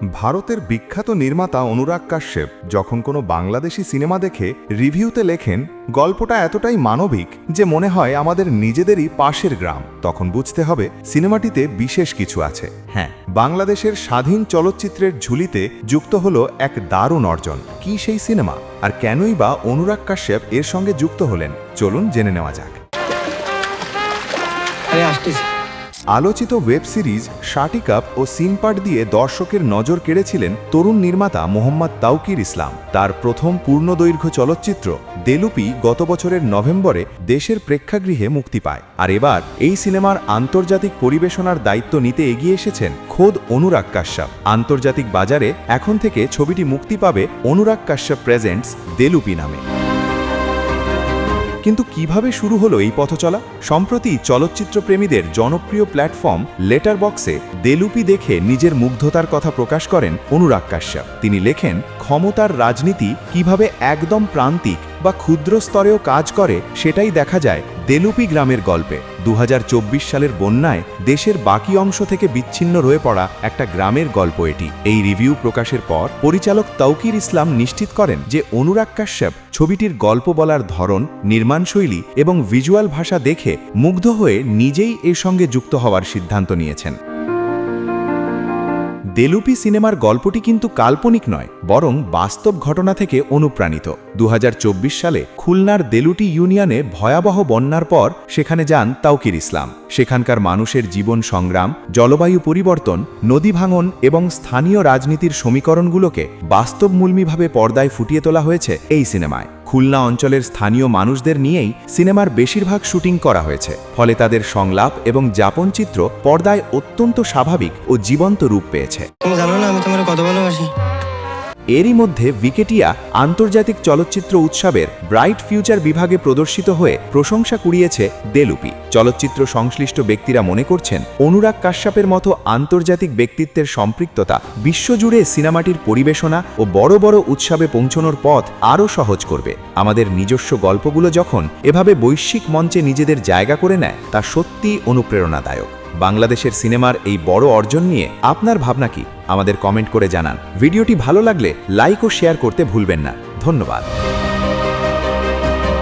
ভারতের বিখ্যাত নির্মাতা অনুরাগ কাশ্যপ যখন কোনো বাংলাদেশি সিনেমা দেখে রিভিউতে লেখেন গল্পটা এতটাই মানবিক যে মনে হয় আমাদের নিজেদেরই পাশের গ্রাম, তখন বুঝতে হবে সিনেমাটিতে বিশেষ কিছু আছে। হ্যাঁ, বাংলাদেশের স্বাধীন চলচ্চিত্রের ঝুলিতে যুক্ত হলো এক দারুণ অর্জন। কি সেই সিনেমা, আর কেনই বা অনুরাগ কাশ্যপ এর সঙ্গে যুক্ত হলেন, চলুন জেনে নেওয়া যাক। আলোচিত ওয়েব সিরিজ শাটি কাপ ও সিনপাট দিয়ে দর্শকের নজর কেড়েছিলেন তরুণ নির্মাতা মোহাম্মদ তাওকির ইসলাম। তার প্রথম পূর্ণদৈর্ঘ্য চলচ্চিত্র দেলুপি গত বছরের নভেম্বরে দেশের প্রেক্ষাগৃহে মুক্তি পায়। আর এবার এই সিনেমার আন্তর্জাতিক পরিবেশনার দায়িত্ব নিতে এগিয়ে এসেছেন খোদ অনুরাগ কাশ্যপ। আন্তর্জাতিক বাজারে এখন থেকে ছবিটি মুক্তি পাবে অনুরাগ কাশ্যপ প্রেজেন্টস দেলুপি নামে। কিন্তু কিভাবে শুরু হলো এই পথচলা? সম্প্রতি চলচ্চিত্র প্রেমীদের জনপ্রিয় প্ল্যাটফর্ম লেটারবক্সে দেলুপি দেখে নিজের মুগ্ধতার কথা প্রকাশ করেন অনুরাগ কাশ্যপ। তিনি লেখেন, ক্ষমতার রাজনীতি কিভাবে একদম প্রান্তিক বা ক্ষুদ্র স্তরেও কাজ করে সেটাই দেখা যায় দেলুপি গ্রামের গল্পে। 2024 সালের বন্যায় দেশের বাকি অংশ থেকে বিচ্ছিন্ন রয়ে পড়া একটা গ্রামের গল্প এটি। এই রিভিউ প্রকাশের পর পরিচালক তাওকির ইসলাম নিশ্চিত করেন যে অনুরাগ কাশ্যপ ছবিটির গল্প বলার ধরন, নির্মাণশৈলী এবং ভিজুয়াল ভাষা দেখে মুগ্ধ হয়ে নিজেই এর সঙ্গে যুক্ত হওয়ার সিদ্ধান্ত নিয়েছেন। দেলুপি সিনেমার গল্পটি কিন্তু কাল্পনিক নয়, বরং বাস্তব ঘটনা থেকে অনুপ্রাণিত। 2024 সালে খুলনার দেলুটি ইউনিয়নে ভয়াবহ বন্যার পর সেখানে যান তাওকির ইসলাম। সেখানকার মানুষের জীবন সংগ্রাম, জলবায়ু পরিবর্তন, নদী ভাঙন এবং স্থানীয় রাজনীতির সমীকরণগুলোকে বাস্তবমূলমীভাবে পর্দায় ফুটিয়ে তোলা হয়েছে এই সিনেমায়। খুলনা অঞ্চলের স্থানীয় মানুষদের নিয়েই সিনেমার বেশিরভাগ শুটিং করা হয়েছে, ফলে তাদের সংলাপ এবং যাপনচিত্র পর্দায় অত্যন্ত স্বাভাবিক ও জীবন্ত রূপ পেয়েছে। এরই মধ্যে উইকেটিয়া আন্তর্জাতিক চলচ্চিত্র উৎসবের ব্রাইট ফিউচার বিভাগে প্রদর্শিত হয়ে প্রশংসা কুড়িয়েছে দেলুপি। চলচ্চিত্র সংশ্লিষ্ট ব্যক্তিরা মনে করছেন অনুরাগ কাশ্যপের মতো আন্তর্জাতিক ব্যক্তিত্বের সম্পৃক্ততা বিশ্বজুড়ে সিনেমাটির পরিবেশনা ও বড় বড় উৎসবে পৌঁছানোর পথ আরও সহজ করবে। আমাদের নিজস্ব গল্পগুলো যখন এভাবে বৈশ্বিক মঞ্চে নিজেদের জায়গা করে নেয়, তা সত্যিই অনুপ্রেরণাদায়ক। বাংলাদেশের সিনেমার এই বড় অর্জন নিয়ে আপনার ভাবনা কি? আমাদের কমেন্ট করে জানান। ভিডিওটি ভালো লাগলে লাইক ও শেয়ার করতে ভুলবেন না। ধন্যবাদ।